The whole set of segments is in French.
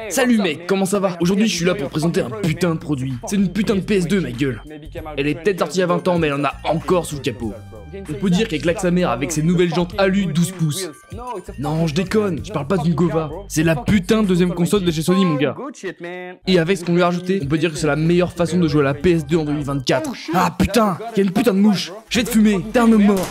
Salut mec, comment ça va? Aujourd'hui je suis là pour présenter un putain de produit. C'est une putain de PS2 ma gueule. Elle est peut-être sortie il y a 20 ans mais elle en a encore sous le capot. On peut dire qu'elle claque sa mère avec ses nouvelles jantes alu 12 pouces. Non, je déconne, je parle pas d'une Gova. C'est la putain de deuxième console de chez Sony mon gars. Et avec ce qu'on lui a rajouté, on peut dire que c'est la meilleure façon de jouer à la PS2 en 2024. Ah putain, il y a une putain de mouche. Je vais te fumer, t'es un homme mort.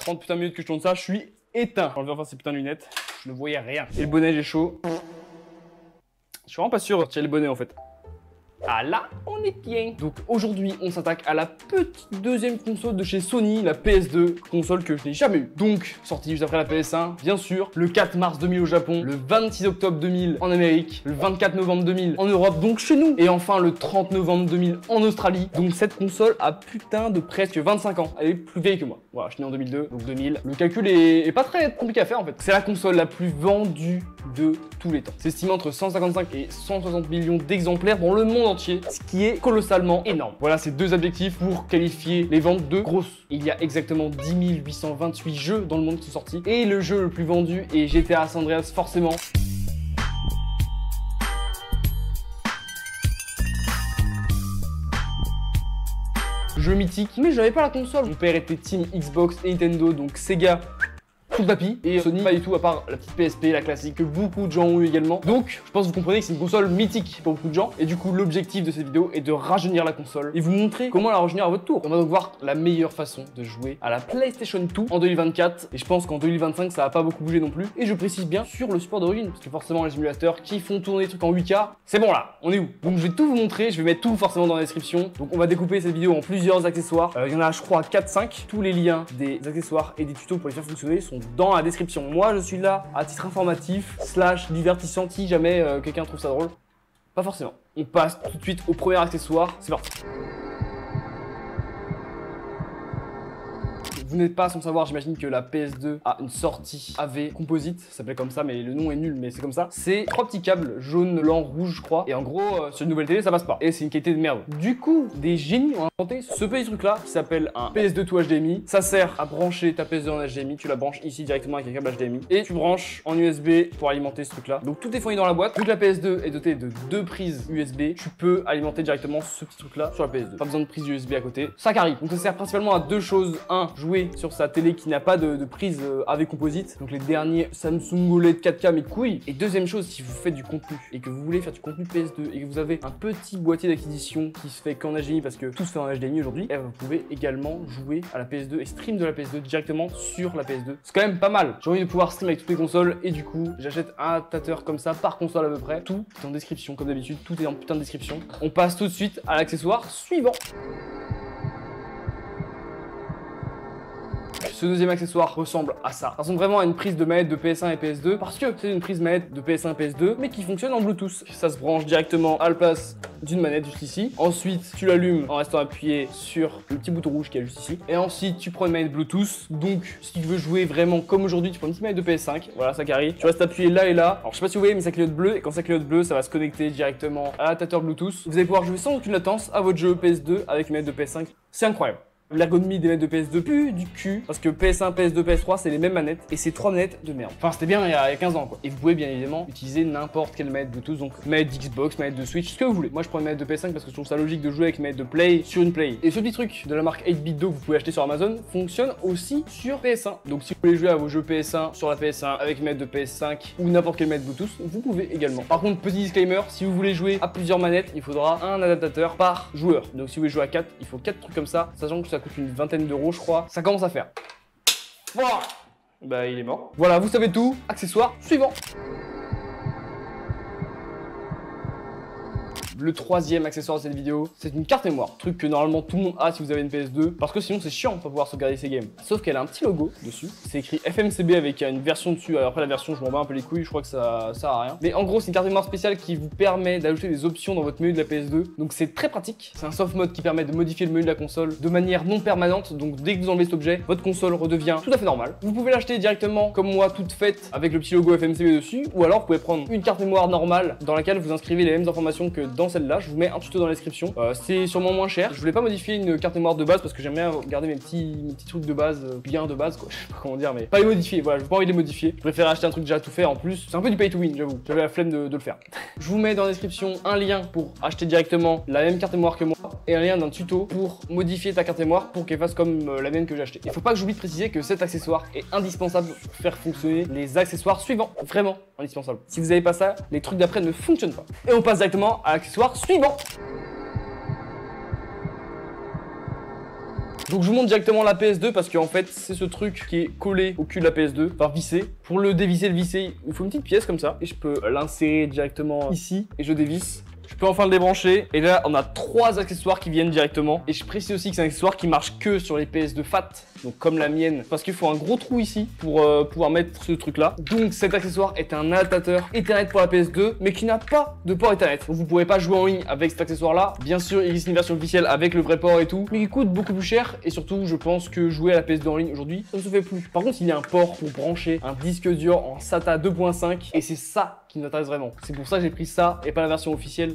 30 putain de minutes que je tourne ça, je suis éteint. J'ai enlevé enfin ces putains de lunettes, je ne voyais rien. Et le bonnet, j'ai chaud. Je suis vraiment pas sûr de retirer le bonnet en fait. Ah là, on est bien. Donc aujourd'hui, on s'attaque à la petite deuxième console de chez Sony, la PS2, console que je n'ai jamais eue. Donc, sortie juste après la PS1, bien sûr, le 4 mars 2000 au Japon, le 26 octobre 2000 en Amérique, le 24 novembre 2000 en Europe, donc chez nous, et enfin le 30 novembre 2000 en Australie. Donc cette console a putain de presque 25 ans. Elle est plus vieille que moi. Voilà, je suis né en 2002, donc 2000. Le calcul est pas très compliqué à faire en fait. C'est la console la plus vendue de tous les temps. C'est estimé entre 155 et 160 millions d'exemplaires dans le monde entier, ce qui est colossalement énorme. Voilà ces deux objectifs pour qualifier les ventes de grosses. Il y a exactement 10 828 jeux dans le monde qui sont sortis et le jeu le plus vendu est GTA San Andreas forcément. Jeu mythique, mais j'avais pas la console. Mon père était team Xbox et Nintendo, donc Sega tout le tapis, et Sony pas du tout, à part la petite PSP, la classique, que beaucoup de gens ont eu également. Donc je pense que vous comprenez que c'est une console mythique pour beaucoup de gens, et du coup l'objectif de cette vidéo est de rajeunir la console et vous montrer comment la rajeunir à votre tour. On va donc voir la meilleure façon de jouer à la PlayStation 2 en 2024, et je pense qu'en 2025 ça va pas beaucoup bouger non plus, et je précise bien sur le support d'origine, parce que forcément les émulateurs qui font tourner des trucs en 8K, c'est bon là, on est où? Donc je vais tout vous montrer, je vais mettre tout forcément dans la description. Donc on va découper cette vidéo en plusieurs accessoires, il y en a je crois 4-5, tous les liens des accessoires et des tutos pour les faire fonctionner sont dans la description. Moi je suis là à titre informatif / divertissant si jamais quelqu'un trouve ça drôle. Pas forcément. On passe tout de suite au premier accessoire, c'est parti. Vous n'êtes pas sans savoir, j'imagine que la PS2 a une sortie AV Composite, ça s'appelait comme ça, mais le nom est nul, mais c'est comme ça. C'est 3 petits câbles jaune, blanc, rouge, je crois. Et en gros, sur une nouvelle télé, ça passe pas. Et c'est une qualité de merde. Du coup, des génies ont inventé ce petit truc-là qui s'appelle un PS2 to HDMI. Ça sert à brancher ta PS2 en HDMI. Tu la branches ici directement avec un câble HDMI. Et tu branches en USB pour alimenter ce truc-là. Donc tout est fourni dans la boîte. Vu que la PS2 est dotée de 2 prises USB, tu peux alimenter directement ce petit truc-là sur la PS2. Pas besoin de prise USB à côté. Ça carry. Donc ça sert principalement à deux choses. Un, jouer sur sa télé qui n'a pas de prise AV composite, donc les derniers Samsung OLED 4K mes couilles. Et deuxième chose, si vous faites du contenu et que vous voulez faire du contenu PS2 et que vous avez un petit boîtier d'acquisition qui se fait qu'en HDMI parce que tout se fait en HDMI aujourd'hui, vous pouvez également jouer à la PS2 et stream de la PS2 directement sur la PS2. C'est quand même pas mal. J'ai envie de pouvoir stream avec toutes les consoles et du coup j'achète un adaptateur comme ça par console à peu près. Tout est en description comme d'habitude, tout est en putain de description. On passe tout de suite à l'accessoire suivant. Ce deuxième accessoire ressemble à ça. Ça ressemble vraiment à une prise de manette de PS1 et PS2 parce que c'est une prise manette de PS1 et PS2 mais qui fonctionne en Bluetooth. Ça se branche directement à la place d'une manette juste ici. Ensuite, tu l'allumes en restant appuyé sur le petit bouton rouge qui est juste ici. Et ensuite, tu prends une manette Bluetooth. Donc, si tu veux jouer vraiment comme aujourd'hui, tu prends une petite manette de PS5. Voilà, ça carry. Tu restes appuyé là et là. Alors, je sais pas si vous voyez, mais ça clignote bleu. Et quand ça clignote bleu, ça va se connecter directement à l'adaptateur Bluetooth. Vous allez pouvoir jouer sans aucune latence à votre jeu PS2 avec une manette de PS5. C'est incroyable. L'ergonomie des manettes de PS2 pue du cul parce que PS1, PS2, PS3 c'est les mêmes manettes et c'est 3 manettes de merde. Enfin c'était bien il y a 15 ans quoi. Et vous pouvez bien évidemment utiliser n'importe quelle manette Bluetooth, donc manette d'Xbox, manette de Switch, ce que vous voulez. Moi je prends une manette de PS5 parce que je trouve ça logique de jouer avec une manette de Play sur une Play. Et ce petit truc de la marque 8BitDo que vous pouvez acheter sur Amazon fonctionne aussi sur PS1. Donc si vous voulez jouer à vos jeux PS1 sur la PS1 avec une manette de PS5 ou n'importe quelle manette Bluetooth, vous pouvez également. Par contre petit disclaimer, si vous voulez jouer à plusieurs manettes, il faudra un adaptateur par joueur. Donc si vous voulez jouer à 4, il faut 4 trucs comme ça, sachant que ça coûte une vingtaine d'euros je crois, ça commence à faire. Bah il est mort. Voilà, vous savez tout. Accessoire suivant. Le troisième accessoire de cette vidéo, c'est une carte mémoire. Truc que normalement tout le monde a si vous avez une PS2, parce que sinon c'est chiant de pas pouvoir sauvegarder ses games. Sauf qu'elle a un petit logo dessus. C'est écrit FMCB avec une version dessus. Alors après la version, je m'en bats un peu les couilles, je crois que ça sert à rien. Mais en gros, c'est une carte mémoire spéciale qui vous permet d'ajouter des options dans votre menu de la PS2. Donc c'est très pratique. C'est un soft mode qui permet de modifier le menu de la console de manière non permanente. Donc dès que vous enlevez cet objet, votre console redevient tout à fait normale. Vous pouvez l'acheter directement comme moi, toute faite, avec le petit logo FMCB dessus. Ou alors vous pouvez prendre une carte mémoire normale dans laquelle vous inscrivez les mêmes informations que dans dans celle-là, je vous mets un tuto dans la description. C'est sûrement moins cher. Je voulais pas modifier une carte mémoire de base parce que j'aime bien garder mes petits trucs de base, bien de base quoi, je sais pas comment dire, mais pas les modifier, voilà, j'ai pas envie de les modifier. Je préfère acheter un truc déjà tout fait, en plus c'est un peu du pay to win, j'avoue, j'avais la flemme de le faire. Je vous mets dans la description un lien pour acheter directement la même carte mémoire que moi et un lien d'un tuto pour modifier ta carte mémoire pour qu'elle fasse comme la mienne que j'ai acheté. Il faut pas que j'oublie de préciser que cet accessoire est indispensable pour faire fonctionner les accessoires suivants, vraiment indispensable. Si vous avez pas ça, les trucs d'après ne fonctionnent pas. Et on passe directement à l'accessoire suivant. Donc je vous montre directement la PS2 parce qu'en fait c'est ce truc qui est collé au cul de la PS2, enfin vissé. Pour le dévisser, il faut une petite pièce comme ça et je peux l'insérer directement ici et je dévisse. Je peux enfin le débrancher et là on a 3 accessoires qui viennent directement et je précise aussi que c'est un accessoire qui marche que sur les PS2 FAT, donc comme la mienne, parce qu'il faut un gros trou ici pour pouvoir mettre ce truc là. Donc cet accessoire est un adaptateur Ethernet pour la PS2 mais qui n'a pas de port Ethernet, donc vous ne pourrez pas jouer en ligne avec cet accessoire là. Bien sûr il existe une version officielle avec le vrai port et tout, mais il coûte beaucoup plus cher et surtout je pense que jouer à la PS2 en ligne aujourd'hui ça ne se fait plus. Par contre il y a un port pour brancher un disque dur en SATA 2.5 et c'est ça qui nous intéresse vraiment. C'est pour ça que j'ai pris ça et pas la version officielle.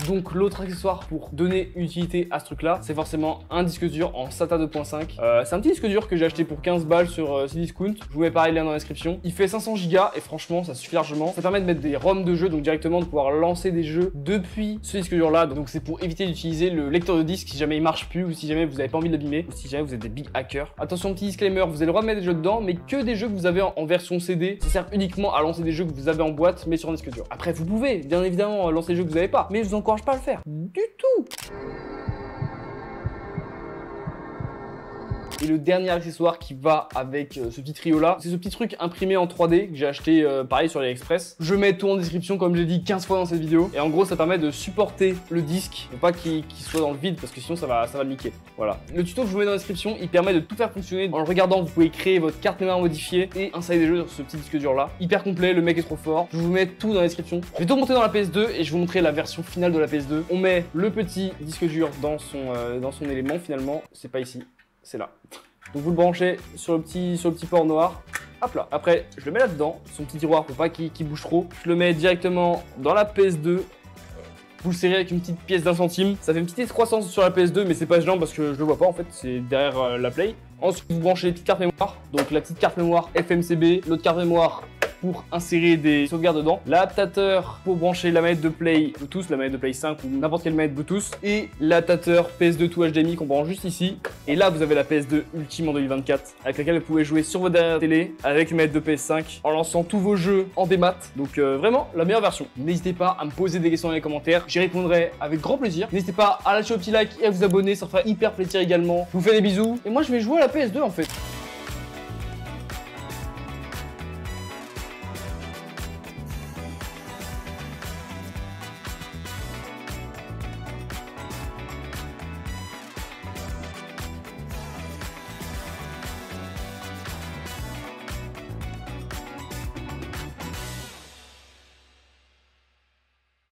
Donc l'autre accessoire pour donner utilité à ce truc là, c'est forcément un disque dur en SATA 2.5. C'est un petit disque dur que j'ai acheté pour 15 balles sur Cdiscount. Je vous mets pareil le lien dans la description. Il fait 500 Go et franchement ça suffit largement. Ça permet de mettre des ROM de jeux, donc directement de pouvoir lancer des jeux depuis ce disque dur là. Donc c'est pour éviter d'utiliser le lecteur de disque si jamais il marche plus ou si jamais vous n'avez pas envie de l'abîmer ou si jamais vous êtes des big hackers. Attention, petit disclaimer, vous avez le droit de mettre des jeux dedans mais que des jeux que vous avez en version CD. Ça sert uniquement à lancer des jeux que vous avez en boîte mais sur un disque dur. Après vous pouvez bien évidemment lancer des jeux que vous n'avez pas, mais je vous encourage pas à le faire du tout. Et le dernier accessoire qui va avec ce petit trio là, c'est ce petit truc imprimé en 3D que j'ai acheté pareil sur AliExpress. Je mets tout en description comme j'ai dit 15 fois dans cette vidéo. Et en gros ça permet de supporter le disque, faut pas qu'il soit dans le vide parce que sinon ça va le niquer. Voilà. Le tuto que je vous mets dans la description, il permet de tout faire fonctionner. En le regardant vous pouvez créer votre carte mémoire modifiée et installer des jeux sur ce petit disque dur là. Hyper complet, le mec est trop fort. Je vous mets tout dans la description. Je vais tout monter dans la PS2 et je vais vous montrer la version finale de la PS2. On met le petit disque dur dans son élément finalement. C'est pas ici. C'est là. Donc vous le branchez sur le petit port noir. Hop là. Après, je le mets là-dedans, son petit tiroir pour pas qu'il bouge trop. Je le mets directement dans la PS2. Vous le serrez avec une petite pièce d'1 centime. Ça fait une petite excroissance sur la PS2, mais c'est pas gênant parce que je le vois pas en fait. C'est derrière la Play. Ensuite, vous branchez les petites cartes mémoire. Donc la petite carte mémoire FMCB, l'autre carte mémoire pour insérer des sauvegardes dedans, l'adaptateur pour brancher la manette de Play Bluetooth, la manette de Play 5 ou n'importe quelle manette Bluetooth, et l'adaptateur PS2 to HDMI qu'on branche juste ici. Et là, vous avez la PS2 Ultime en 2024 avec laquelle vous pouvez jouer sur votre dernière télé avec une manette de PS5 en lançant tous vos jeux en démat. Donc vraiment la meilleure version. N'hésitez pas à me poser des questions dans les commentaires, j'y répondrai avec grand plaisir. N'hésitez pas à lâcher un petit like et à vous abonner, ça fera hyper plaisir également. Je vous fais des bisous et moi je vais jouer à la PS2 en fait.